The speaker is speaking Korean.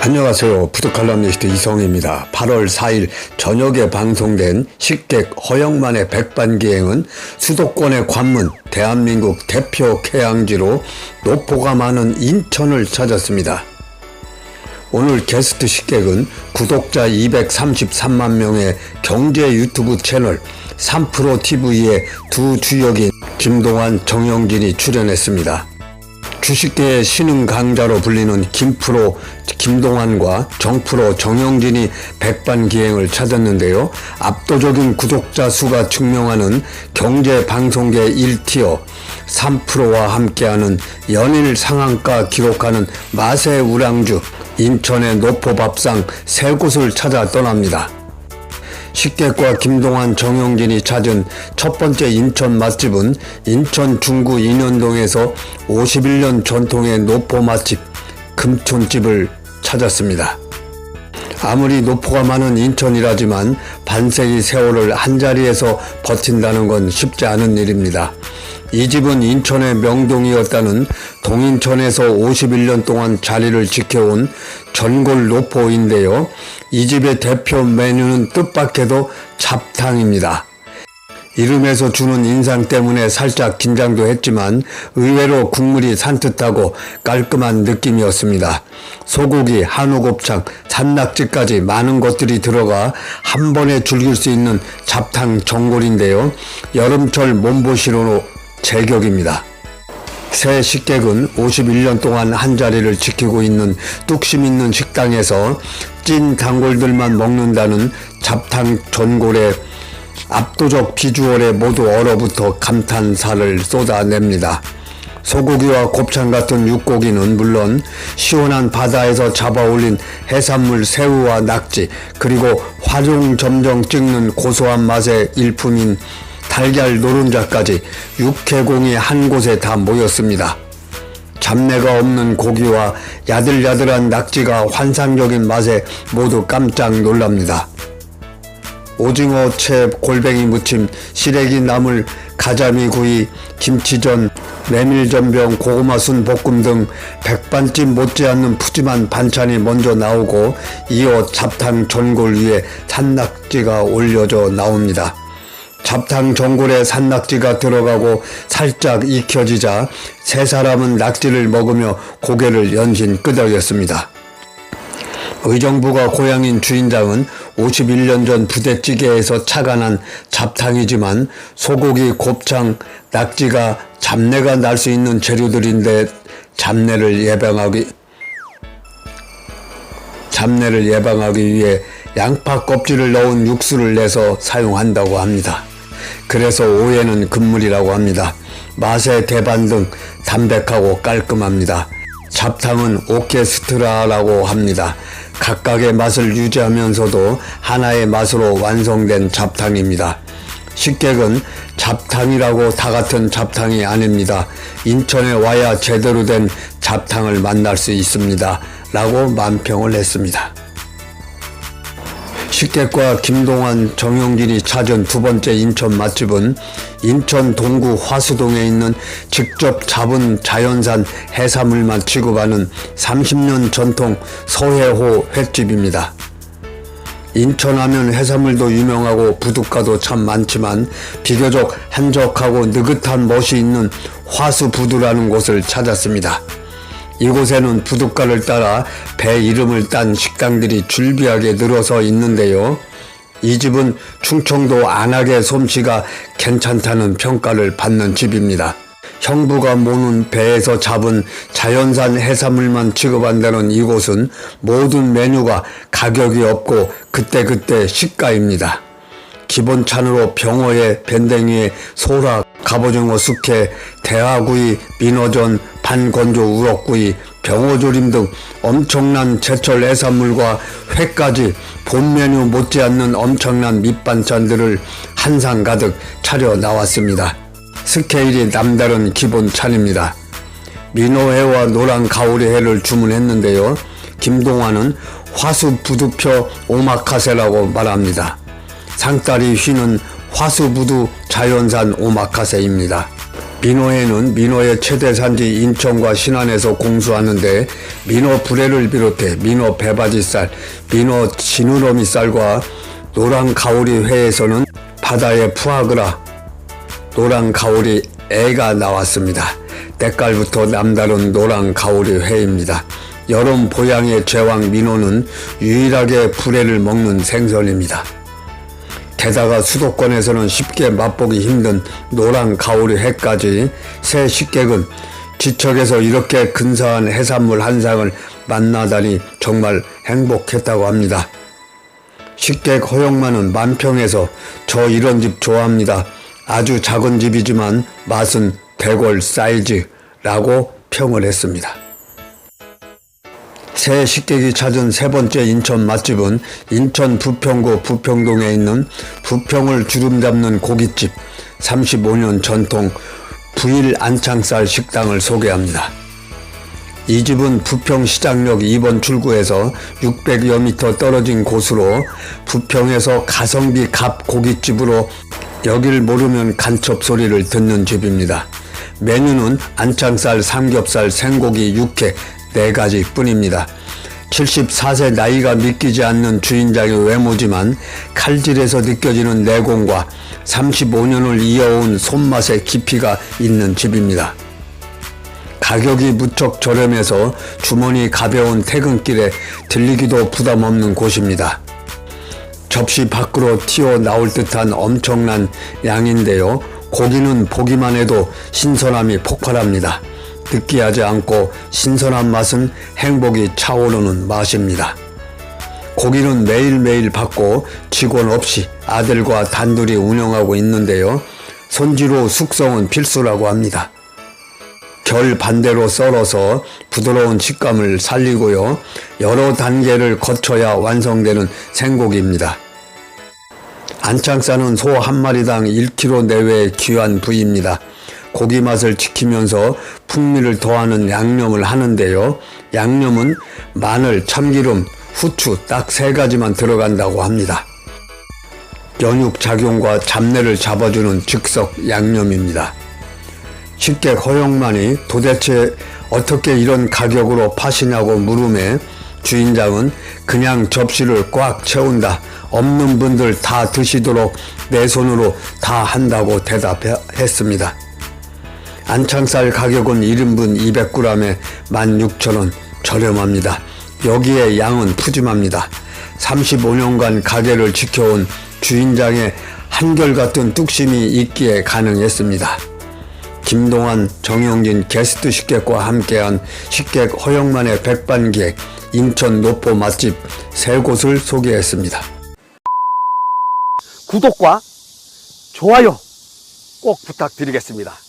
안녕하세요. 푸드칼럼니스트 이성입니다. 8월 4일 저녁에 방송된 식객 허영만의 백반기행은 수도권의 관문 대한민국 대표 휴양지로 노포가 많은 인천을 찾았습니다. 오늘 게스트 식객은 구독자 233만 명의 경제 유튜브 채널 3프로TV의 두 주역인 김동완, 정영진이 출연했습니다. 주식계의 신흥 강자로 불리는 김프로 김동완과 정프로 정영진이 백반기행을 찾았는데요. 압도적인 구독자 수가 증명하는 경제방송계 1티어 3프로와 함께하는 연일 상한가 기록하는 맛의 우량주 인천의 노포밥상 세 곳을 찾아 떠납니다. 식객과 김동완, 정영진이 찾은 첫 번째 인천 맛집은 인천 중구 인현동에서 51년 전통의 노포 맛집 금촌집을 찾았습니다. 아무리 노포가 많은 인천이라지만 반세기 세월을 한자리에서 버틴다는 건 쉽지 않은 일입니다. 이 집은 인천의 명동이었다는 동인천에서 51년 동안 자리를 지켜온 전골 노포인데요. 이 집의 대표 메뉴는 뜻밖에도 잡탕입니다. 이름에서 주는 인상 때문에 살짝 긴장도 했지만 의외로 국물이 산뜻하고 깔끔한 느낌이었습니다. 소고기, 한우곱창, 산낙지까지 많은 것들이 들어가 한 번에 즐길 수 있는 잡탕 전골인데요. 여름철 몸보신으로 제격입니다. 새 식객은 51년 동안 한자리를 지키고 있는 뚝심 있는 식당에서 찐 단골들만 먹는다는 잡탕 전골의 압도적 비주얼에 모두 얼어붙어 감탄사를 쏟아냅니다. 소고기와 곱창 같은 육고기는 물론 시원한 바다에서 잡아올린 해산물 새우와 낙지, 그리고 활용점정 찍는 고소한 맛의 일품인 달걀 노른자까지 육해공이 한 곳에 다 모였습니다. 잡내가 없는 고기와 야들야들한 낙지가 환상적인 맛에 모두 깜짝 놀랍니다. 오징어, 채, 골뱅이 무침, 시래기 나물, 가자미 구이, 김치전, 메밀전병, 고구마 순 볶음 등 백반집 못지않는 푸짐한 반찬이 먼저 나오고 이어 잡탕 전골 위에 산낙지가 올려져 나옵니다. 잡탕 전골에 산낙지가 들어가고 살짝 익혀지자 세 사람은 낙지를 먹으며 고개를 연신 끄덕였습니다. 의정부가 고향인 주인장은 51년 전 부대찌개에서 착안한 잡탕이지만 소고기, 곱창, 낙지가 잡내가 날 수 있는 재료들인데 잡내를 예방하기 위해 양파 껍질을 넣은 육수를 내서 사용한다고 합니다. 그래서 오해는 금물이라고 합니다. 맛의 대반등 담백하고 깔끔합니다. 잡탕은 오케스트라라고 합니다. 각각의 맛을 유지하면서도 하나의 맛으로 완성된 잡탕입니다. 식객은 잡탕이라고 다 같은 잡탕이 아닙니다. 인천에 와야 제대로 된 잡탕을 만날 수 있습니다. 라고 만평을 했습니다. 식객과 김동완, 정영진이 찾은 두 번째 인천 맛집은 인천 동구 화수동에 있는 직접 잡은 자연산 해산물만 취급하는 30년 전통 서해호 횟집입니다. 인천하면 해산물도 유명하고 부둣가도 참 많지만 비교적 한적하고 느긋한 멋이 있는 화수부두라는 곳을 찾았습니다. 이곳에는 부둣가를 따라 배 이름을 딴 식당들이 줄비하게 늘어서 있는데요. 이 집은 충청도 안악의 솜씨가 괜찮다는 평가를 받는 집입니다. 형부가 모는 배에서 잡은 자연산 해산물만 취급한다는 이곳은 모든 메뉴가 가격이 없고 그때그때 시가입니다. 기본 찬으로 병어에, 밴댕이에, 소라, 갑오징어 숙회, 대하구이, 민어전, 반건조 우럭구이, 병어조림 등 엄청난 제철 해산물과 회까지 본 메뉴 못지않는 엄청난 밑반찬들을 한 상 가득 차려 나왔습니다. 스케일이 남다른 기본 찬입니다. 민어회와 노란 가오리회를 주문했는데요. 김동완은 화수부두표 오마카세라고 말합니다. 상다리 휘는 화수부두 자연산 오마카세입니다. 민어회는 민어의 최대 산지 인천과 신안에서 공수하는데 민어 불회를 비롯해 민어 배바지살, 민어 지느러미살과 노랑가오리 회에서는 바다의 푸아그라, 노랑가오리 애가 나왔습니다. 때깔부터 남다른 노랑가오리 회입니다. 여름 보양의 제왕 민어는 유일하게 불회를 먹는 생선입니다. 게다가 수도권에서는 쉽게 맛보기 힘든 노랑가오리 회까지 새 식객은 지척에서 이렇게 근사한 해산물 한 상을 만나다니 정말 행복했다고 합니다. 식객 허영만은 만평에서 저 이런 집 좋아합니다. 아주 작은 집이지만 맛은 대골 사이즈라고 평을 했습니다. 새 식객이 찾은 세 번째 인천 맛집은 인천 부평구 부평동에 있는 부평을 주름잡는 고깃집 35년 전통 부일 안창살 식당을 소개합니다. 이 집은 부평시장역 2번 출구에서 600여 미터 떨어진 곳으로 부평에서 가성비 갑 고깃집으로 여길 모르면 간첩 소리를 듣는 집입니다. 메뉴는 안창살, 삼겹살, 생고기, 육회 4가지 뿐입니다. 74세 나이가 믿기지 않는 주인장의 외모지만 칼질에서 느껴지는 내공과 35년을 이어온 손맛의 깊이가 있는 집입니다. 가격이 무척 저렴해서 주머니 가벼운 퇴근길에 들리기도 부담 없는 곳입니다. 접시 밖으로 튀어나올 듯한 엄청난 양인데요. 고기는 보기만 해도 신선함이 폭발합니다. 느끼하지 않고 신선한 맛은 행복이 차오르는 맛입니다. 고기는 매일매일 받고 직원 없이 아들과 단둘이 운영하고 있는데요. 손질후 숙성은 필수라고 합니다. 결 반대로 썰어서 부드러운 식감을 살리고요. 여러 단계를 거쳐야 완성되는 생고기입니다. 안창살은 소 한 마리당 1kg 내외의 귀한 부위입니다. 고기 맛을 지키면서 풍미를 더하는 양념을 하는데요. 양념은 마늘, 참기름, 후추 딱 3가지만 들어간다고 합니다. 연육 작용과 잡내를 잡아주는 즉석 양념입니다. 식객 허영만이 도대체 어떻게 이런 가격으로 파시냐고 물음에 주인장은 그냥 접시를 꽉 채운다. 없는 분들 다 드시도록 내 손으로 다 한다고 대답했습니다. 안창살 가격은 1인분 200g에 16,000원 저렴합니다. 여기에 양은 푸짐합니다. 35년간 가게를 지켜온 주인장의 한결같은 뚝심이 있기에 가능했습니다. 김동환, 정영진 게스트 식객과 함께한 식객 허영만의 백반기획 인천 노포 맛집 3곳을 소개했습니다. 구독과 좋아요 꼭 부탁드리겠습니다.